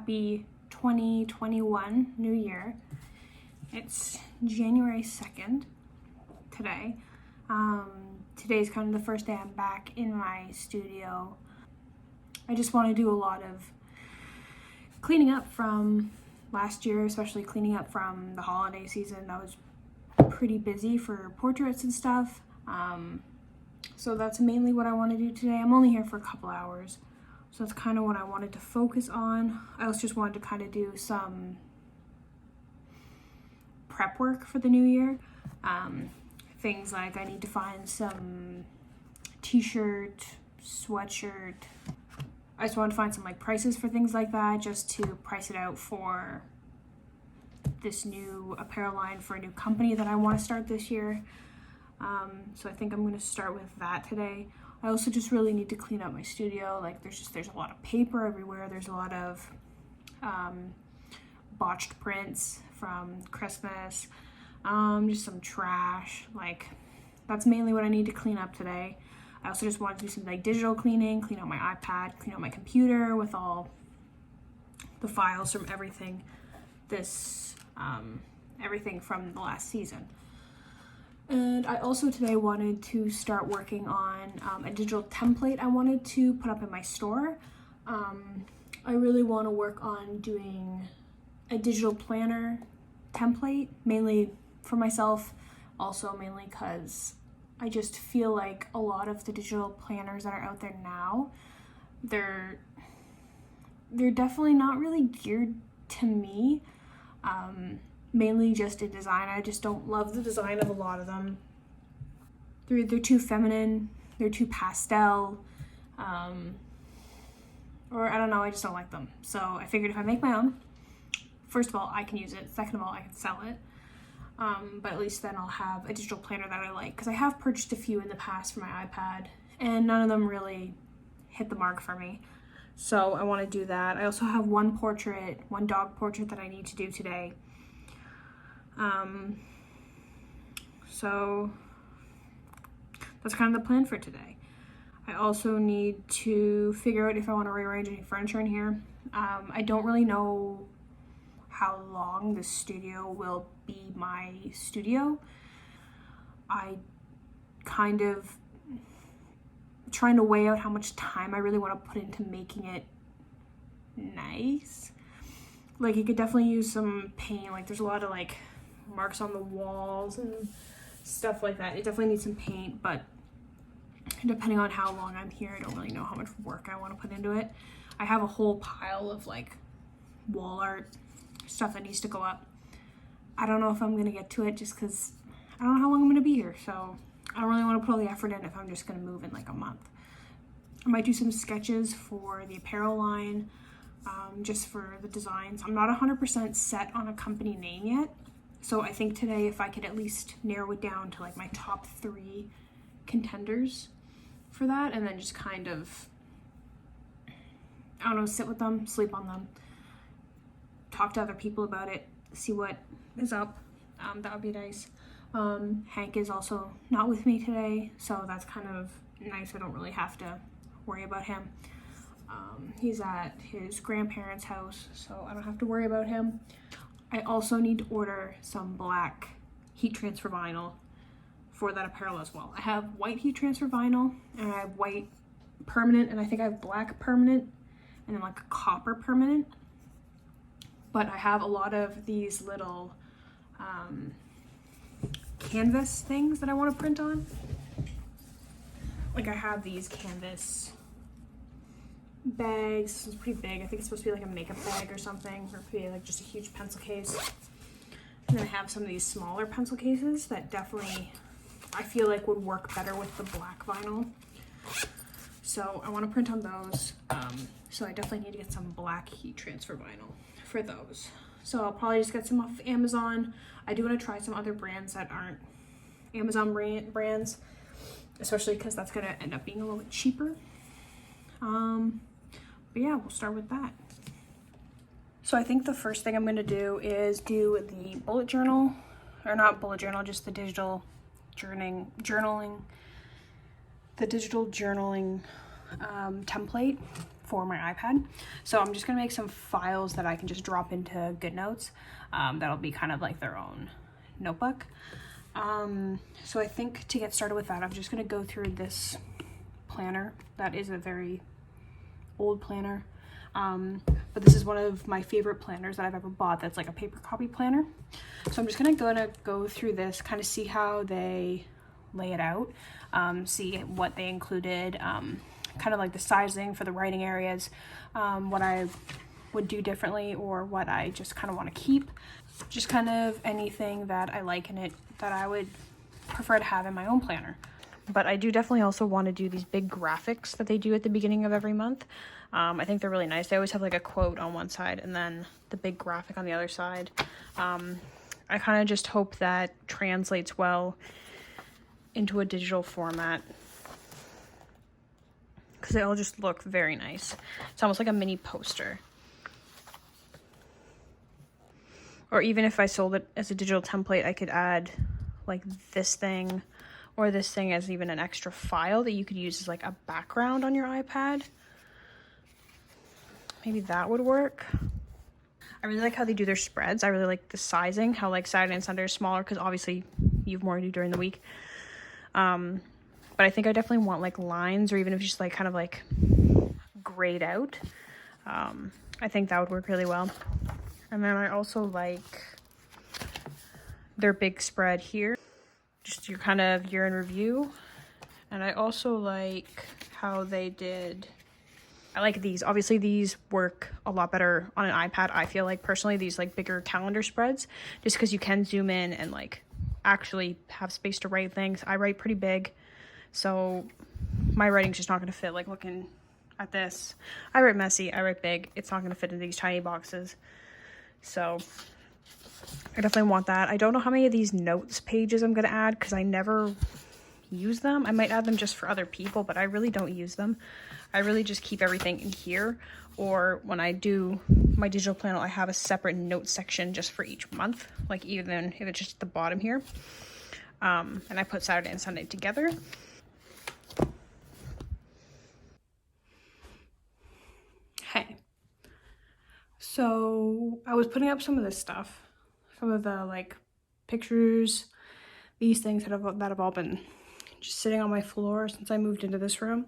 happy 2021 New Year. It's January 2nd today. Today's kind of the first day I'm back in my studio. I just want to do a lot of cleaning up from last year, especially cleaning up from the holiday season. I was pretty busy for portraits and stuff. So that's mainly what I want to do today. I'm only here for a couple hours, so that's kind of what I wanted to focus on. I also just wanted to kind of do some prep work for the new year. Things like I need to find some t-shirt, sweatshirt. I just wanted to find some like prices for things like that, just to price it out for this new apparel line for a new company that I want to start this year. So I think I'm going to start with that today. I also just really need to clean up my studio. Like there's a lot of paper everywhere. There's a lot of botched prints from Christmas. Just some trash. Like that's mainly what I need to clean up today. I also just want to do some like digital cleaning, clean out my iPad, clean out my computer with all the files from everything everything from the last season. And I also today wanted to start working on a digital template I wanted to put up in my store. I really want to work on doing a digital planner template, mainly for myself, also mainly because I just feel like a lot of the digital planners that are out there now, they're definitely not really geared to me. Mainly just in design. I just don't love the design of a lot of them. They're too feminine, they're too pastel, or I don't know, I just don't like them. So I figured if I make my own, first of all, I can use it. Second of all, I can sell it. But at least then I'll have a digital planner that I like, because I have purchased a few in the past for my iPad and none of them really hit the mark for me. So I want to do that. I also have one dog portrait that I need to do today. So that's kind of the plan for today. I also need to figure out if I want to rearrange any furniture in here. I don't really know how long the studio will be my studio. I kind of trying to weigh out how much time I really want to put into making it nice. Like you could definitely use some paint. Like there's a lot of like marks on the walls and stuff like that. It definitely needs some paint, but depending on how long I'm here, I don't really know how much work I want to put into it. I have a whole pile of like wall art stuff that needs to go up. I don't know if I'm gonna get to it just because I don't know how long I'm gonna be here, so I don't really want to put all the effort in if I'm just gonna move in like a month. I might do some sketches for the apparel line, just for the designs. I'm not 100% set on a company name yet, so I think today if I could at least narrow it down to like my top 3 contenders for that, and then just kind of, I don't know, sit with them, sleep on them, talk to other people about it, see what is up. That would be nice. Hank is also not with me today, so that's kind of nice. I don't really have to worry about him. He's at his grandparents' house, so I don't have to worry about him. I also need to order some black heat transfer vinyl for that apparel as well. I have white heat transfer vinyl, and I have white permanent, and I think I have black permanent, and then like a copper permanent. But I have a lot of these little canvas things that I want to print on. Like I have these canvas bags. This is pretty big. I think it's supposed to be like a makeup bag or something, or maybe like just a huge pencil case. And then I have some of these smaller pencil cases that definitely I feel like would work better with the black vinyl. So I want to print on those. So I definitely need to get some black heat transfer vinyl for those. So I'll probably just get some off Amazon. I do want to try some other brands that aren't Amazon brands, especially because that's going to end up being a little bit cheaper. But yeah, we'll start with that. So I think the first thing I'm going to do is do the bullet journal, or not bullet journal, just the digital journaling, the digital journaling template for my iPad. So I'm just gonna make some files that I can just drop into GoodNotes. That'll be kind of like their own notebook. So I think to get started with that, I'm just gonna go through this planner. That is a very old planner. But this is one of my favorite planners that I've ever bought that's like a paper copy planner. So I'm just gonna go through this, kind of see how they lay it out, see what they included, kind of like the sizing for the writing areas, what I would do differently or what I just kind of want to keep. Just kind of anything that I like in it that I would prefer to have in my own planner. But I do definitely also want to do these big graphics that they do at the beginning of every month. I think they're really nice. They always have like a quote on one side and then the big graphic on the other side. I kind of just hope that translates well into a digital format because they all just look very nice. It's almost like a mini poster. Or even if I sold it as a digital template, I could add like this thing or this thing as even an extra file that you could use as like a background on your iPad. Maybe that would work. I really like how they do their spreads. I really like the sizing, how like Saturday and Sunday are smaller because obviously you have more to do during the week. But I think I definitely want like lines, or even if just like kind of like grayed out. I think that would work really well. And then I also like their big spread here, just your kind of year in review. And I also like how they did, I like these. Obviously these work a lot better on an iPad. I feel like personally these like bigger calendar spreads, just because you can zoom in and like actually have space to write things. I write pretty big, so my writing's just not going to fit like looking at this. I write messy, I write big. It's not going to fit in these tiny boxes. So I definitely want that. I don't know how many of these notes pages I'm going to add because I never use them. I might add them just for other people, but I really don't use them. I really just keep everything in here, or when I do my digital planner, I have a separate note section just for each month, like even if it's just at the bottom here. And I put Saturday and Sunday together. Hey, so I was putting up some of this stuff, some of the like pictures, these things that have all been just sitting on my floor since I moved into this room.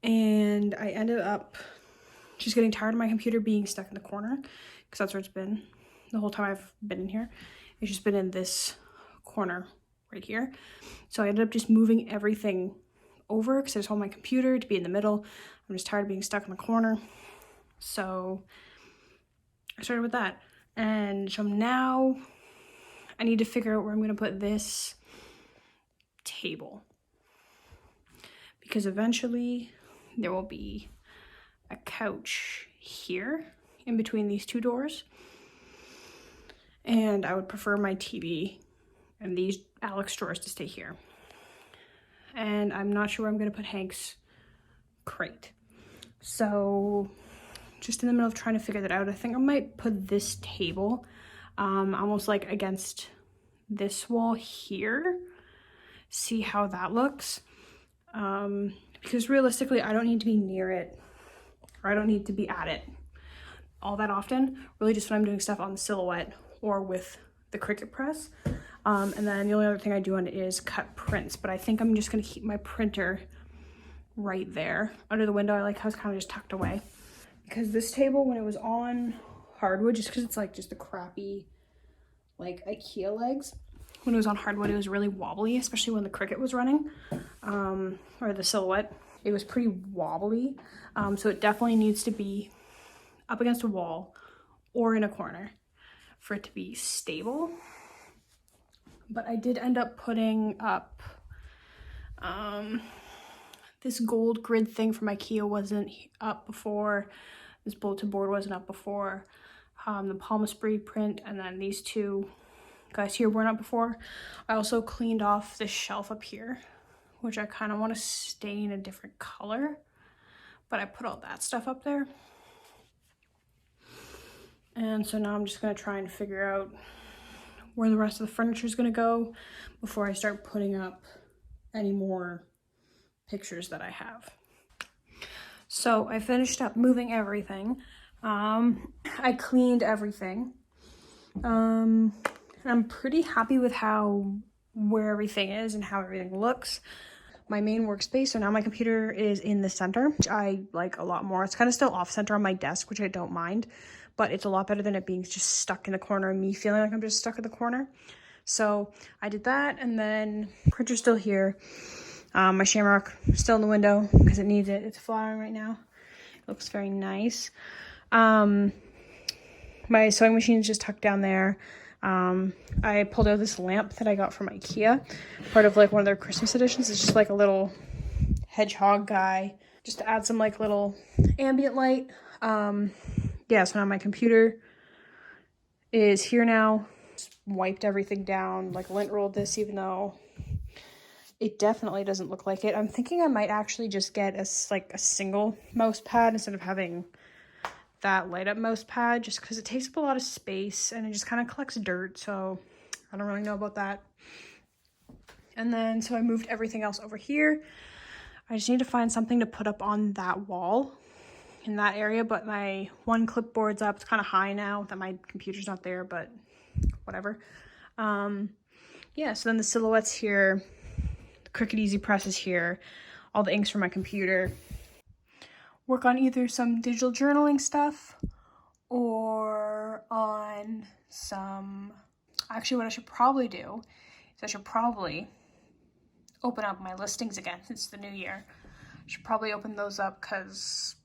And I ended up just getting tired of my computer being stuck in the corner, because that's where it's been the whole time I've been in here. It's just been in this corner right here. So I ended up just moving everything over because I just want my computer to be in the middle. I'm just tired of being stuck in the corner. So I started with that. And so now I need to figure out where I'm going to put this table, because eventually there will be a couch here in between these two doors, and I would prefer my TV and these Alex drawers to stay here. And I'm not sure where I'm going to put Hank's crate. So just in the middle of trying to figure that out, I think I might put this table almost like against this wall here, see how that looks. Because realistically, I don't need to be near it, or I don't need to be at it all that often. Really just when I'm doing stuff on the Silhouette or with the Cricut press. And then the only other thing I do on it is cut prints, but I think I'm just gonna keep my printer right there under the window. I like how it's kind of just tucked away. Because this table, when it was on hardwood, just because it's like just the crappy like IKEA legs, when it was on hardwood, it was really wobbly, especially when the Cricut was running, or the Silhouette. It was pretty wobbly, so it definitely needs to be up against a wall or in a corner for it to be stable. But I did end up putting up this gold grid thing from IKEA wasn't up before. This bulletin board wasn't up before. The Palm Spree print, and then these two guys here weren't up before. I also cleaned off this shelf up here, which I kind of want to stay in a different color, but I put all that stuff up there. And so now I'm just going to try and figure out where the rest of the furniture is going to go before I start putting up any more pictures that I have. So I finished up moving everything. I cleaned everything. And I'm pretty happy with where everything is and how everything looks. My main workspace, so now my computer is in the center, which I like a lot more. It's kind of still off center on my desk, which I don't mind, but it's a lot better than it being just stuck in the corner and me feeling like I'm just stuck in the corner. So I did that, and then printer's still here. My shamrock still in the window because it needs it. It's flowering right now. It looks very nice. My sewing machine is just tucked down there. I pulled out this lamp that I got from IKEA, part of like one of their Christmas editions. It's just like a little hedgehog guy, just to add some like little ambient light. Yeah, so now my computer is here now. Just wiped everything down, like lint rolled this, even though it definitely doesn't look like it. I'm thinking I might actually just get a single mouse pad instead of having that light up mouse pad, just because it takes up a lot of space and it just kind of collects dirt, so I don't really know about that. And then so I moved everything else over here. I just need to find something to put up on that wall in that area, but my one clipboard's up. It's kind of high now that my computer's not there, but whatever. Yeah, so then the silhouettes here, the Cricut Easy Press is here, all the inks for my computer. Work on either some digital journaling stuff or on some, actually what I should probably do is I should probably open up my listings again since the new year. I should probably open those up because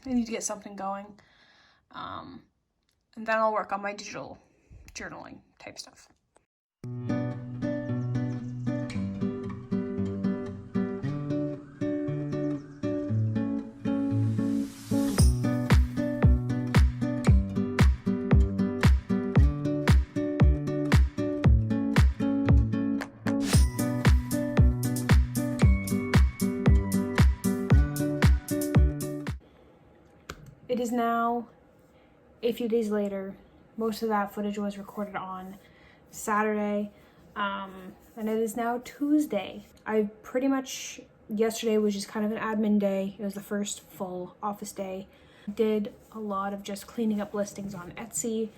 I need to get something going. And then I'll work on my digital journaling type stuff. It is now a few days later. Most of that footage was recorded on Saturday, and it is now Tuesday. Yesterday was just kind of an admin day. It was the first full office day. Did a lot of just cleaning up listings on Etsy.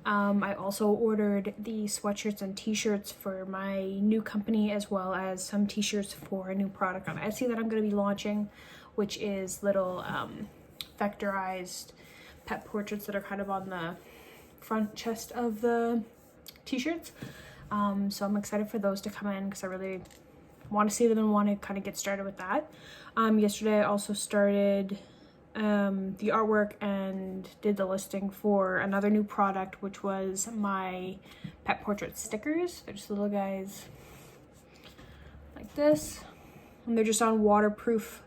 I also ordered the sweatshirts and t-shirts for my new company, as well as some t-shirts for a new product on Etsy that I'm going to be launching, which is little vectorized pet portraits that are kind of on the front chest of the t-shirts. So I'm excited for those to come in because I really want to see them and want to kind of get started with that. Yesterday I also started the artwork and did the listing for another new product, which was my pet portrait stickers. They're just little guys like this, and they're just on waterproof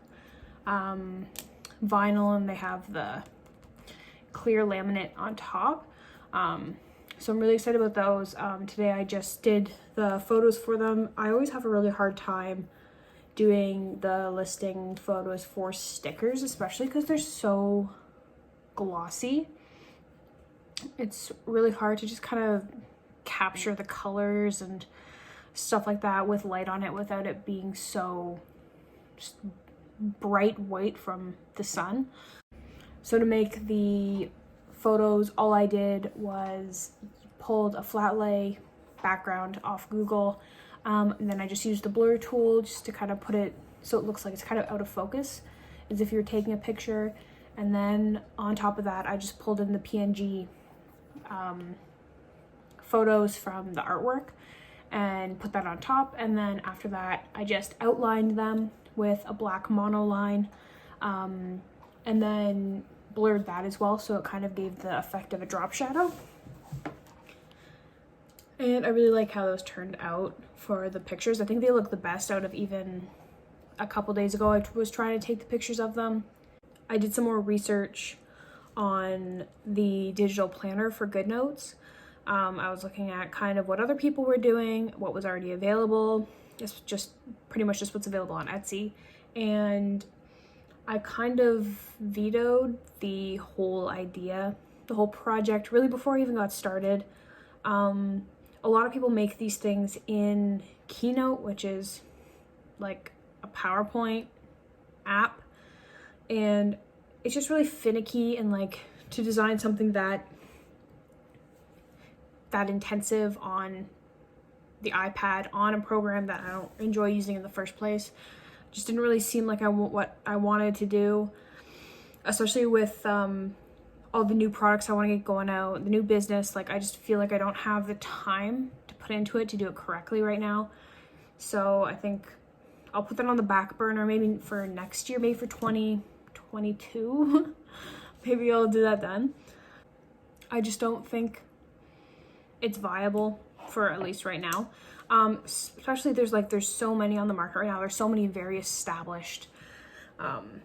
vinyl, and they have the clear laminate on top. So I'm really excited about those. Today I just did the photos for them. I always have a really hard time doing the listing photos for stickers, especially because they're so glossy. It's really hard to just kind of capture the colors and stuff like that with light on it without it being so just bright white from the sun. So to make the photos, all I did was pulled a flat lay background off Google, and then I just used the blur tool just to kind of put it so it looks like it's kind of out of focus, as if you're taking a picture. And then on top of that, I just pulled in the PNG photos from the artwork and put that on top. And then after that, I just outlined them with a black monoline, and then blurred that as well, so it kind of gave the effect of a drop shadow. And I really like how those turned out for the pictures. I think they look the best out of even a couple days ago. I was trying to take the pictures of them. I did some more research on the digital planner for GoodNotes. I was looking at kind of what other people were doing, what was already available. It's just pretty much just what's available on Etsy. And I kind of vetoed the whole idea, the whole project, really before I even got started. A lot of people make these things in Keynote, which is like a PowerPoint app, and it's just really finicky, and like to design something that intensive on the iPad on a program that I don't enjoy using in the first place just didn't really seem like what I wanted to do, especially with all the new products I want to get going out, the new business. Like, I just feel like I don't have the time to put into it to do it correctly right now. So I think I'll put that on the back burner, maybe for next year, maybe for 2022. Maybe I'll do that then. I just don't think it's viable for at least right now. Especially there's so many on the market right now. There's so many very established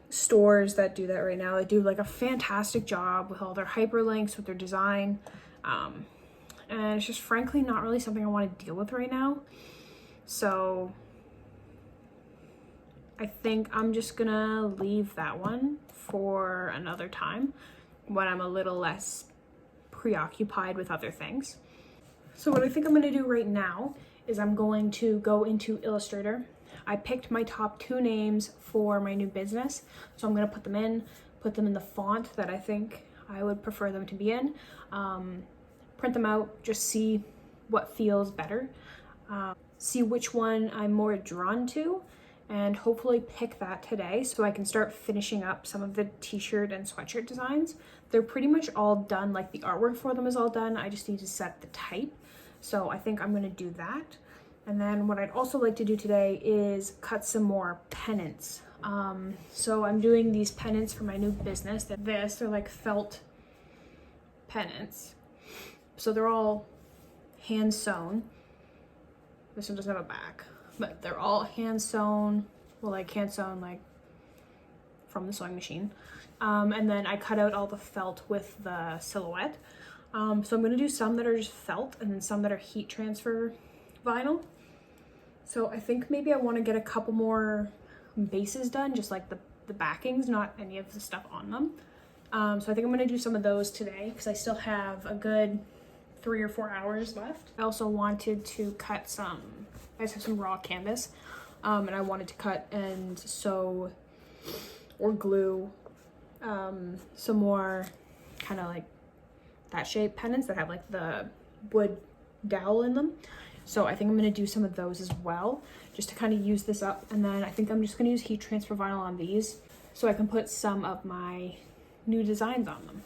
stores that do that right now. They do like a fantastic job with all their hyperlinks, with their design. And it's just frankly not really something I want to deal with right now. So I think I'm just gonna leave that one for another time when I'm a little less preoccupied with other things. So what I think I'm gonna do right now is I'm going to go into Illustrator. I picked my top 2 names for my new business, so I'm gonna put them in the font that I think I would prefer them to be in, print them out, just see what feels better, see which one I'm more drawn to, and hopefully pick that today so I can start finishing up some of the t-shirt and sweatshirt designs. They're pretty much all done, like the artwork for them is all done. I just need to set the type. So I think I'm gonna do that. And then what I'd also like to do today is cut some more pennants. So I'm doing these pennants for my new business. They're like felt pennants. So they're all hand sewn. This one doesn't have a back, but they're all hand sewn. Well, like hand sewn, like from the sewing machine. And then I cut out all the felt with the silhouette. So I'm gonna do some that are just felt and then some that are heat transfer vinyl. So I think maybe I want to get a couple more bases done, just like the backings, not any of the stuff on them. So I think I'm gonna do some of those today because I still have a good 3 or 4 hours left. I also wanted to cut I just have some raw canvas, and I wanted to cut and sew or glue some more kind of like that shape pennants that have like the wood dowel in them. So I think I'm going to do some of those as well, just to kind of use this up. And then I think I'm just going to use heat transfer vinyl on these so I can put some of my new designs on them.